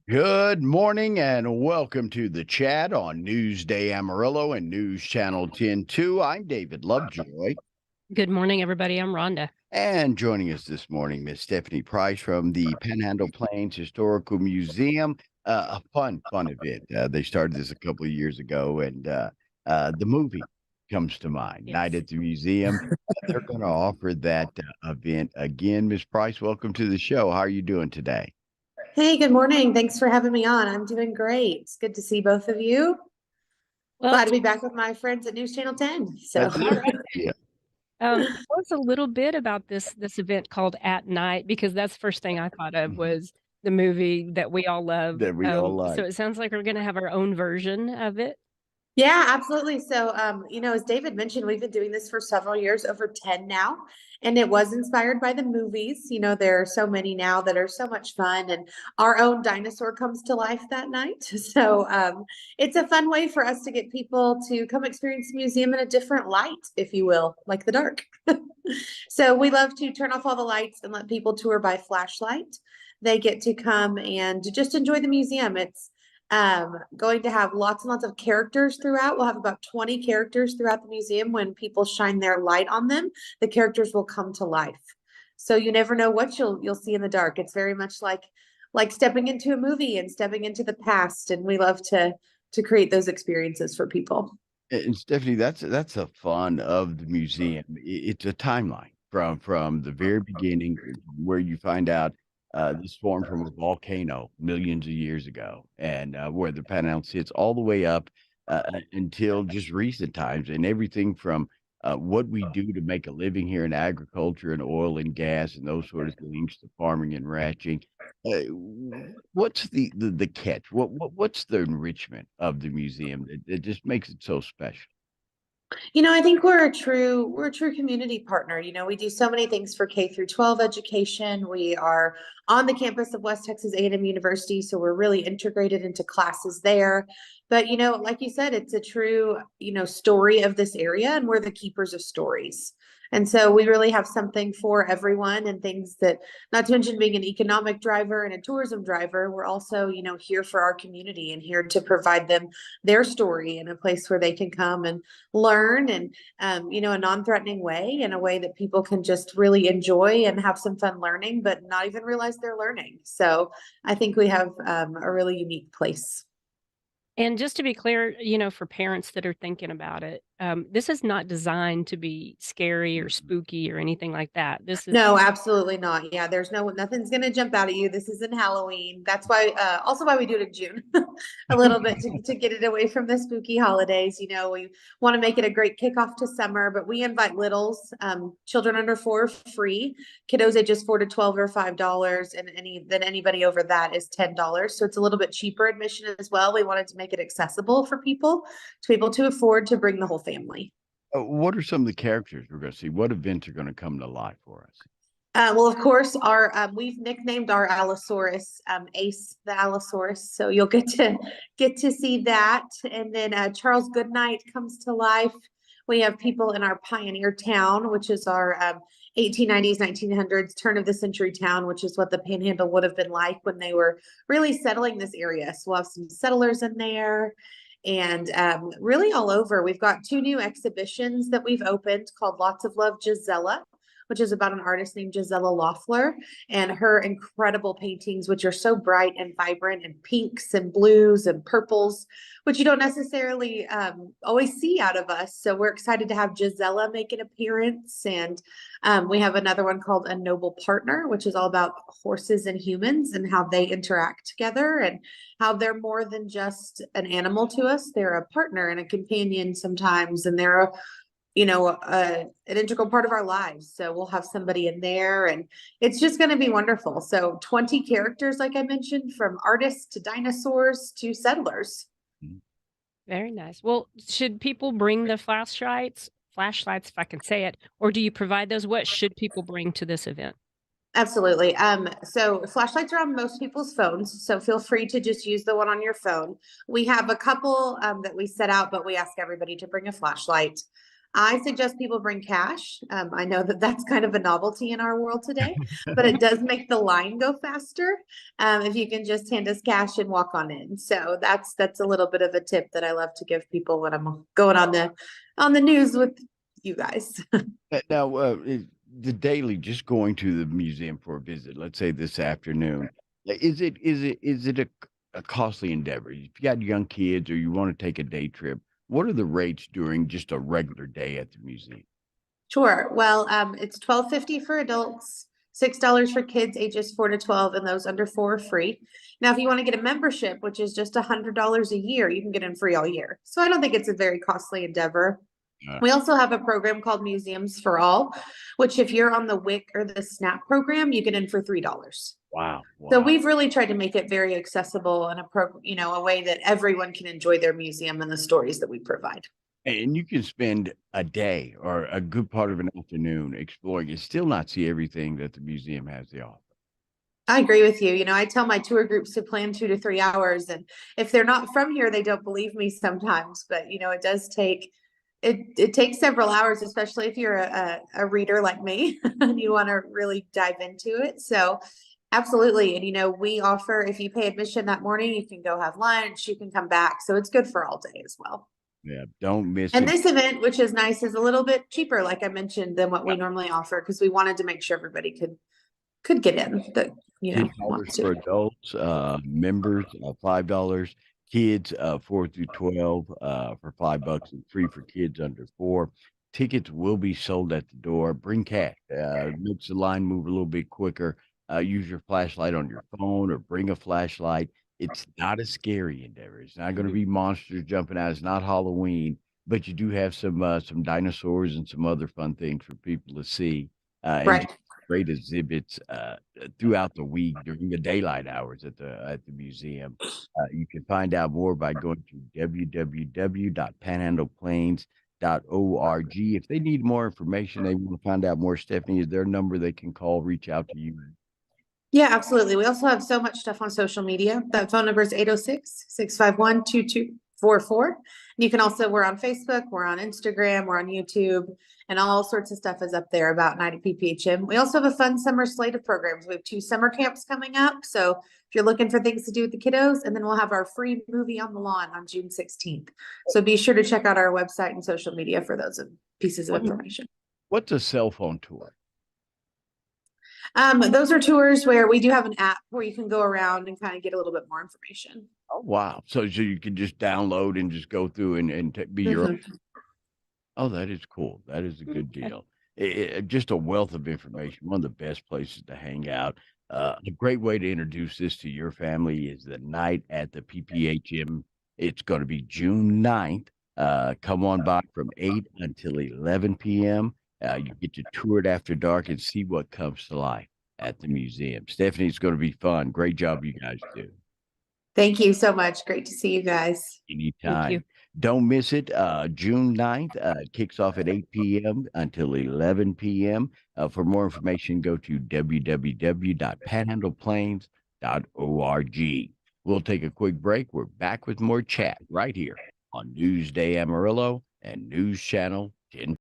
Good morning and welcome to the chat on Newsday Amarillo and News Channel 10-2. I'm David Lovejoy. Good morning, everybody. I'm Rhonda. And joining us this morning, Miss Stephanie Price from the Panhandle Plains Historical Museum. A fun event. They started this a couple of years ago, and the movie comes to mind, Night Yes. at the Museum. They're going to offer that event again. Miss Price, welcome to the show. How are you doing today? Hey, good morning. Thanks for having me on. I'm doing great. It's good to see both of you. Well, Glad to be back with my friends at News Channel 10. So, That's it. Yeah. tell us a little bit about this event called At Night, because that's the first thing I thought of was the movie that we all love. That we all So like. it sounds like we're going to have our own version of it. yeah, absolutely. So, as David mentioned, we've been doing this for several years, over 10 now, and it was inspired by the movies. There are so many now that are so much fun, and our own dinosaur comes to life that night. So, it's a fun way for us to get people to come experience the museum in a different light, if you will, like the dark. So, we love to turn off all the lights and let people tour by flashlight. They get to come and just enjoy the museum. It's going to have lots and lots of characters throughout. We'll have about 20 characters throughout the museum. When people shine their light on them, the characters will come to life. So you never know what you'll see in the dark. It's very much like stepping into a movie and stepping into the past. And we love to create those experiences for people. And Stephanie, that's a fun of the museum. It's a timeline from the very beginning where you find out this formed from a volcano millions of years ago, and where the Panhandle sits all the way up until just recent times, and everything from what we do to make a living here in agriculture and oil and gas and those sort of things to farming and ranching. What's the catch? What's the enrichment of the museum that just makes it so special? I think we're a true community partner. We do so many things for K through 12 education. We are on the campus of West Texas A&M University, so we're really integrated into classes there. But like you said, it's a true, story of this area, and we're the keepers of stories. And so we really have something for everyone, and things that, not to mention being an economic driver and a tourism driver, we're also, here for our community and here to provide them their story in a place where they can come and learn, and a non-threatening way, in a way that people can just really enjoy and have some fun learning, but not even realize they're learning. So I think we have a really unique place. And just to be clear, for parents that are thinking about it, this is not designed to be scary or spooky or anything like that. This is No, absolutely not. Yeah, there's nothing's gonna jump out at you. This isn't Halloween. That's why, also why we do it in June, a little bit to get it away from the spooky holidays. We want to make it a great kickoff to summer, but we invite littles, children under 4 free, kiddos ages 4 to 12 are $5, and anybody over that is $10. So it's a little bit cheaper admission as well. We wanted to make it accessible for people to be able to afford to bring the whole family. What are some of the characters we're going to see? What events are going to come to life for us? Well, of course, our we've nicknamed our Allosaurus Ace the Allosaurus, so you'll get to see that. And then Charles Goodnight comes to life. We have people in our pioneer town, which is our 1890s, 1900s turn of the century town, which is what the Panhandle would have been like when they were really settling this area. So we'll have some settlers in there, and really all over. We've got 2 new exhibitions that we've opened called Lots of Love Gisela, which is about an artist named Gisela Loeffler and her incredible paintings, which are so bright and vibrant, and pinks and blues and purples, which you don't necessarily always see out of us. So we're excited to have Gisela make an appearance. And we have another one called A Noble Partner, which is all about horses and humans and how they interact together, and how they're more than just an animal to us. They're a partner and a companion sometimes, and they're an integral part of our lives. So we'll have somebody in there, and it's just going to be wonderful. So 20 characters, like I mentioned, from artists to dinosaurs to settlers. very nice. Well, should people bring the flashlights, if I can say it, or do you provide those? What should people bring to this event? Absolutely. So flashlights are on most people's phones, so feel free to just use the one on your phone. We have a couple that we set out, but we ask everybody to bring a flashlight. I suggest people bring cash. I know that that's kind of a novelty in our world today, but it does make the line go faster. If you can just hand us cash and walk on in. So that's a little bit of a tip that I love to give people when I'm going on the news with you guys. Now, the daily, just going to the museum for a visit, let's say this afternoon, is it a costly endeavor? If you got young kids or you want to take a day trip, what are the rates during just a regular day at the museum? Sure. Well, it's $12.50 for adults, $6 for kids ages 4 to 12, and those under 4 are free. Now, if you want to get a membership, which is just $100 a year, you can get in free all year. So I don't think it's a very costly endeavor. Uh, We also have a program called Museums for All, which if you're on the WIC or the SNAP program, you get in for $3. wow, So wow. we've really tried to make it very accessible and a way that everyone can enjoy their museum and the stories that we provide. And you can spend a day or a good part of an afternoon exploring and still not see everything that the museum has to offer. I agree with you. I tell my tour groups to plan 2 to 3 hours, and if they're not from here, they don't believe me sometimes. But it does take it takes several hours, especially if you're a reader like me and you want to really dive into it. So absolutely. And we offer, if you pay admission that morning, you can go have lunch, you can come back. So it's good for all day as well. Yeah, don't miss And it. this event, which is nice, is a little bit cheaper, like I mentioned, than what we normally offer, because we wanted to make sure everybody could get in that $10 wants to. for adults, members, $5, kids, 4 through 12, for $5 and free for kids under 4. Tickets will be sold at the door. Bring cash, makes the line move a little bit quicker. Use your flashlight on your phone or bring a flashlight. It's not a scary endeavor. It's not gonna be monsters jumping out. It's not Halloween, but you do have some dinosaurs and some other fun things for people to see, and Right. great exhibits throughout the week during the daylight hours at the museum. You can find out more by going to www.panhandleplains.org. If they need more information, they want to find out more, Stephanie, is there a number they can call, reach out to you? Yeah, absolutely. We also have so much stuff on social media. That phone number is 806-651-2244. And you can also, we're on Facebook, we're on Instagram, we're on YouTube, and all sorts of stuff is up there about Night at PPHM. We also have a fun summer slate of programs. We have 2 summer camps coming up. So if you're looking for things to do with the kiddos, and then we'll have our free movie on the lawn on June 16th. So be sure to check out our website and social media for those pieces of information. What's a cell phone tour? Those are tours where we do have an app where you can go around and kind of get a little bit more information. Oh, wow. So you can just download and just go through and be your own. Oh, that is cool. That is a good deal. Just a wealth of information. One of the best places to hang out. A great way to introduce this to your family is the night at the PPHM. It's going to be June 9th. Come on by from 8 until 11 p.m. You get to tour it after dark and see what comes to life at the museum. Stephanie, it's going to be fun. Great job you guys do. Thank you so much. Great to see you guys. Anytime. Don't miss it. June 9th, kicks off at 8 p.m. until 11 p.m. For more information, go to www.panhandleplains.org. We'll take a quick break. We're back with more chat right here on Newsday Amarillo and News Channel 10.